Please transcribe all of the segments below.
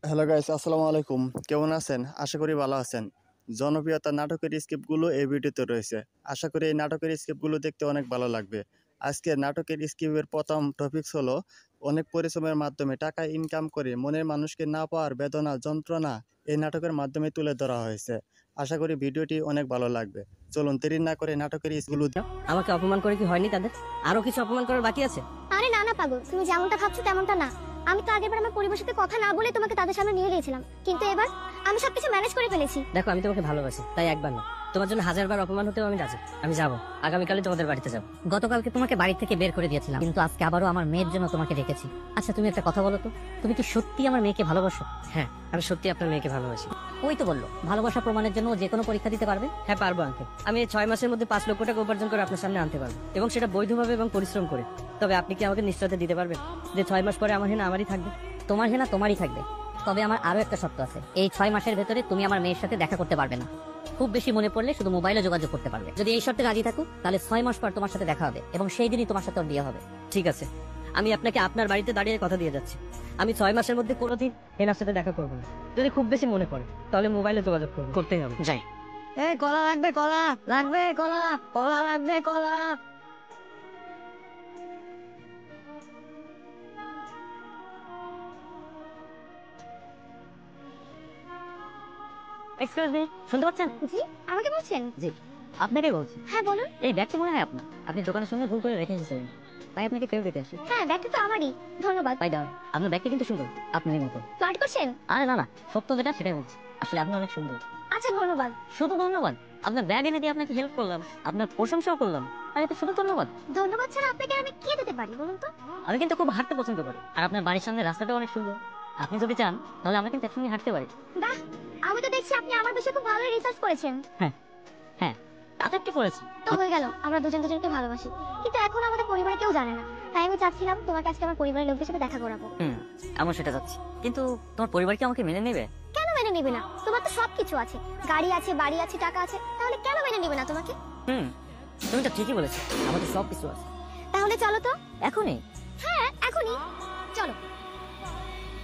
Hello guys, আসসালামু আলাইকুম। কেমন আছেন? আশা করি ভালো আছেন। জনপ্রিয়তা নাটকের স্ক্রিপ্টগুলো এই ভিডিওতে রয়েছে। আশা করি এই নাটকের স্ক্রিপ্টগুলো দেখতে অনেক ভালো লাগবে। আজকে নাটকের স্ক্রিপ্টের প্রথম টপিকস হলো অনেক পরিশ্রমের মাধ্যমে টাকা ইনকাম করে মনের মানুষকে না পাওয়ার বেদনা, যন্ত্রণা এই নাটকের মাধ্যমে তুলে ধরা হয়েছে। আশা করি ভিডিওটি অনেক ভালো লাগবে। চলুন দেরি না করে নাটকের স্ক্রিপ্টগুলো আমাকে অপমান করে কি হয়নি তাদের? আরো কিছু অপমান করার বাকি আছে? আরে না না পাগল, তুমি যেমনটা ভাবছো তেমনটা না। আমি তো আগেরবার আমার পরিবারের সাথে কথা না বলে তোমাকে তাদের সামনে নিয়ে গিয়েছিলাম, কিন্তু এবার আমি সবকিছু ম্যানেজ করে ফেলেছি। দেখো, আমি তোমাকে ভালোবাসি, তাই একবার না, তোমার জন্য 1000বার অপমান হতেও আমি রাজি। আমি যাবো, আগামীকালে তোমাদের বাড়িতে যাবো। গতকালকে তোমাকে বাড়ি থেকে বের করে দিয়েছিলাম, কিন্তু আজকে আবারও আমার মেয়ের জন্য তোমাকে রেখেছি। আচ্ছা, তুমি একটা কথা বলো তো, তুমি কি সত্যি আমার মেয়েকে ভালোবাসো? হ্যাঁ, আমি সত্যি আপনার মেয়েকে ভালোবাসি। ওই তো বললো ভালোবাসা প্রমাণের জন্য ও যে কোনো পরীক্ষা দিতে পারবে। হ্যাঁ পারবো আঙ্কেল, আমি এই 6 মাসের মধ্যে 5 লক্ষ টাকা উপার্জন করে আপনার সামনে আনতে পারবো, এবং সেটা বৈধভাবে এবং পরিশ্রম করে। তবে আপনি কি আমাকে নিশ্চয়তা দিতে পারবেন যে 6 মাস পরে আমার হেনা আমারই থাকবে? তোমার হেনা তোমারই থাকবে, তবে আমার আরো একটা শর্ত আছে। এই 6 মাসের ভেতরে তুমি আমার মেয়ের সাথে দেখা করতে পারবে না। খুব বেশি মনে পড়লে শুধু মোবাইলে যোগাযোগ করতে পারবে। যদি এই শর্তে রাজি থাকো, তাহলে 6 মাস পর তোমার সাথে দেখা হবে, এবং সেই দিনই তোমার সাথে ওর বিয়ে হবে। ঠিক আছে, আমি আপনাকে আপনার বাড়িতে দাঁড়িয়ে কথা দিয়ে যাচ্ছি, আমি 6 মাসের মধ্যে কোনোদিন হেনার সাথে দেখা করবো না। যদি খুব বেশি মনে পড়ে তাহলে মোবাইলে যোগাযোগ করতেই হবে। যাই। এই কলা লাগবে, কলা লাগবে, কলা কলা লাগবে, কলা। এক্সকিউজ মি, শুনতে পাচ্ছেন? জি, আমাকে বলছেন? জি, আপনাকে বলছি। হ্যাঁ বলুন। এই ব্যাগটা মনে হয় আপনার, আপনি দোকানের সঙ্গে ভুল করে রেখে এসেছেন, তাই আপনাকে ফেরত দিতে আসি। হ্যাঁ, ব্যাগটা তো আমারই। ধন্যবাদ। তাই দাও, আপনার ব্যাগটা কিন্তু সুন্দর, আপনারই মতো। ফ্লার্ট করছেন? আরে না না, সত্য যেটা সেটাই বলছি, আসলে আপনি অনেক সুন্দর। আচ্ছা ধন্যবাদ। শুধু ধন্যবাদ? আপনার ব্যাগ এনে দিয়ে আপনাকে হেল্প করলাম, আপনার প্রশংসাও করলাম, আর এতে শুধু ধন্যবাদ? ধন্যবাদ ছাড়া আপনাকে আমি কি দিতে পারি বলুন তো? আমি কিন্তু খুব হাঁটতে পছন্দ করি, আর আপনার বাড়ির সামনে রাস্তাটাও অনেক সুন্দর। আপনি যদি চান তাহলে আমরা কিন্তু একসঙ্গে হাঁটতে পারি। বাহ, আমি তো দেখছি আপনি আমার বিষয়ে খুব ভালো রিসার্চ করেছেন। হ্যাঁ হ্যাঁ, তা তো একটু করেছি। তো হয়ে গেল, আমরা দুজন দুজনকে ভালোবাসি, কিন্তু এখন আমাদের পরিবারে কেউ জানে না। তাই আমি চাচ্ছিলাম তোমাকে আজকে আমার পরিবারের লোকদের সাথে দেখা করাবো। আমি সেটা চাচ্ছি, কিন্তু তোমার পরিবার কি আমাকে মেনে নেবে? কেন মেনে নেবে না? তোমার তো সবকিছু আছে, গাড়ি আছে, বাড়ি আছে, টাকা আছে, তাহলে কেন মেনে নেবে না তোমাকে? তুমি তো ঠিকই বলেছো, আমাদের সব কিছু আছে। তাহলে চলো তো। এখনই? হ্যাঁ এখনই চলো।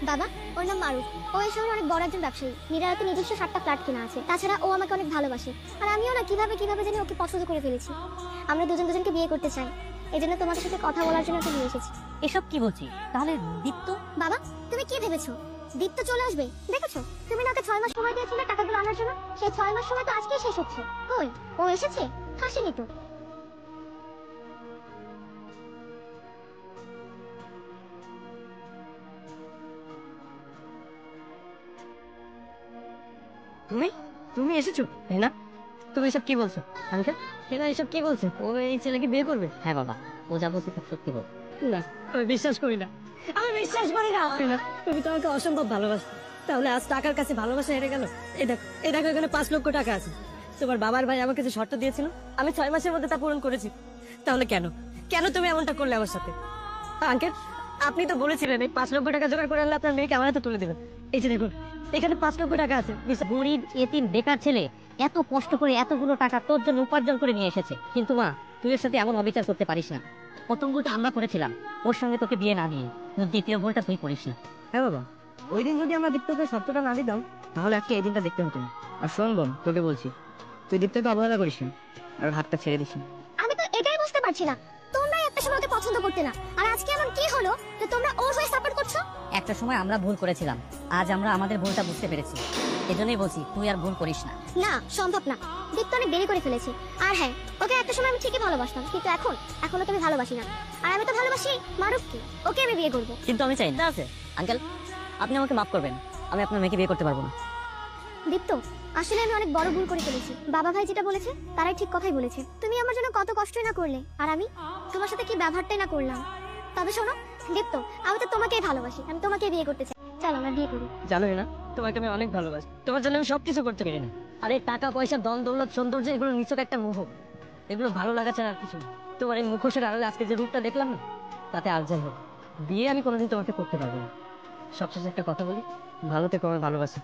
বাবা, ওর নাম মারুফ। ও এই শহরে অনেক বড় একজন ব্যবসায়ী। নিরালাতে নিজস্ব 7টা ফ্ল্যাট কেনা আছে। তাছাড়া ও আমাকে অনেক ভালোবাসে, আর আমিও না কিভাবে কিভাবে জানি ওকে পছন্দ করে ফেলেছি। আমরা দুজন দুজনকে বিয়ে করতে চাই, এই জন্য তোমাদের সাথে কথা বলার জন্য ওকে নিয়ে এসেছি। এসব কি বলছি? তাহলে দীপ্ত? বাবা, তুমি কি ভেবেছো দীপ্ত চলে আসবে? দেখেছো, তুমি না ওকে 6 মাস সময় দিয়েছিলে টাকাগুলো আনার জন্য? সেই 6 মাস সময় তো আজকেই শেষ হচ্ছে। কই, ও এসেছে? হাসেনি তো। তুমি তুমি এসেছো হেনা? তুমি এসব কি বলছো আঙ্কেল? হেনা এসব কি বলছে? ও এই ছেলেকে বিয়ে করবে? হ্যাঁ বাবা, ও যা বলছে খুব সত্যি বল। না, আমি বিশ্বাস করি না, আমি বিশ্বাস করি না। হেনা, তুমি তো আমাকে অসম্ভব ভালোবাসো, তাহলে আজ টাকার কাছে ভালোবাসা হেরে গেল? এই দেখো, এই দেখো, এখানে 5 লক্ষ টাকা আছে। তোমার বাবার ভাই আমাকে যে শর্ত দিয়েছিল, আমি 6 মাসের মধ্যে তা পূরণ করেছি। তাহলে কেন কেন তুমি এমনটা করলে আমার সাথে? আঙ্কেল, আপনি তো বলেছিলেন এই 5 লক্ষ টাকা জোগাড় করে আনলে আপনার মেয়েকে আমার হাতে তুলে দেবেন। এই যে দেখুন, এখানে 5 লক্ষ টাকা আছে। গরিব এতিম বেকার ছেলে এত কষ্ট করে এতগুলো টাকা তোর জন্য উপার্জন করে নিয়ে এসেছে, কিন্তু মা, তুই এর সাথে এমন অবিচার করতে পারিস না। প্রথম ভুলটা আমরা করেছিলাম ওর সঙ্গে তোকে বিয়ে না নিয়ে, কিন্তু দ্বিতীয় ভুলটা তুই করিস না। হ্যাঁ বাবা, ওই দিন যদি আমরা দীপ্তকে সত্যটা না দিতাম, তাহলে আজকে এই দিনটা দেখতে হতো না। আর শোন বোন, তোকে বলছি, তুই দীপ্তকে অবহেলা করিস না, আর হাতটা ছেড়ে দিস না। আমি তো এটাই বুঝতে পারছি না, তোমরাই একটা সময় ওকে পছন্দ করতে না, আর আজকে এমন কি হলো যে তোমরা ওর হয়ে সাপোর্ট করছো? একটা সময় আমরা ভুল করেছিলাম, আজ আমরা আমাদের ভুলটা বুঝতে পেরেছি। এজন্যই বলছি তুই আর ভুল করিস না। না, সম্ভব না। দীপ্ত অনেক দেরি করে ফেলেছি। আর হ্যাঁ, ওকে একটা সময় আমি ঠিকই ভালোবাসতাম, কিন্তু এখন ওকে আমি ভালোবাসি না। আর আমি তো ভালোবাসি মারুফকে, ওকে আমি বিয়ে করবো। কিন্তু আমি চাই না। আছে আঙ্কেল, আপনি আমাকে মাফ করবেন, আমি আপনার মেয়েকে বিয়ে করতে পারবো না। দীপ্ত, আসলে আমি অনেক বড় ভুল করে ফেলেছি। বাবা ভাই যেটা বলেছে তারাই ঠিক কথাই বলেছে। তুমি আমার জন্য কত কষ্টই না করলে, আর আমি তোমার সাথে কি ব্যবহারটাই না করলাম। তবে শোনো দীপ্ত, আমি তো তোমাকেই ভালোবাসি, আমি তোমাকেই বিয়ে করতে চাই। চলো আমরা বিয়ে করি। জানো না, তোমাকে আমি অনেক ভালোবাসি, তোমার জন্য আমি সবকিছু করতে পারি না। আরে টাকা পয়সা, ধন দৌলত, সৌন্দর্য, এগুলো নিছক একটা মোহ, এগুলো ভালো লাগা ছাড়া আর কিছু না। তোমার এই মুখোশের আড়ালে আজকে যে রূপটা দেখলাম না, তাতে আর যাই হোক, বিয়ে আমি কোনোদিন তোমাকে করতে পারবো না। সবশেষে একটা কথা বলি, ভালো থেকো, আমার ভালোবাসি।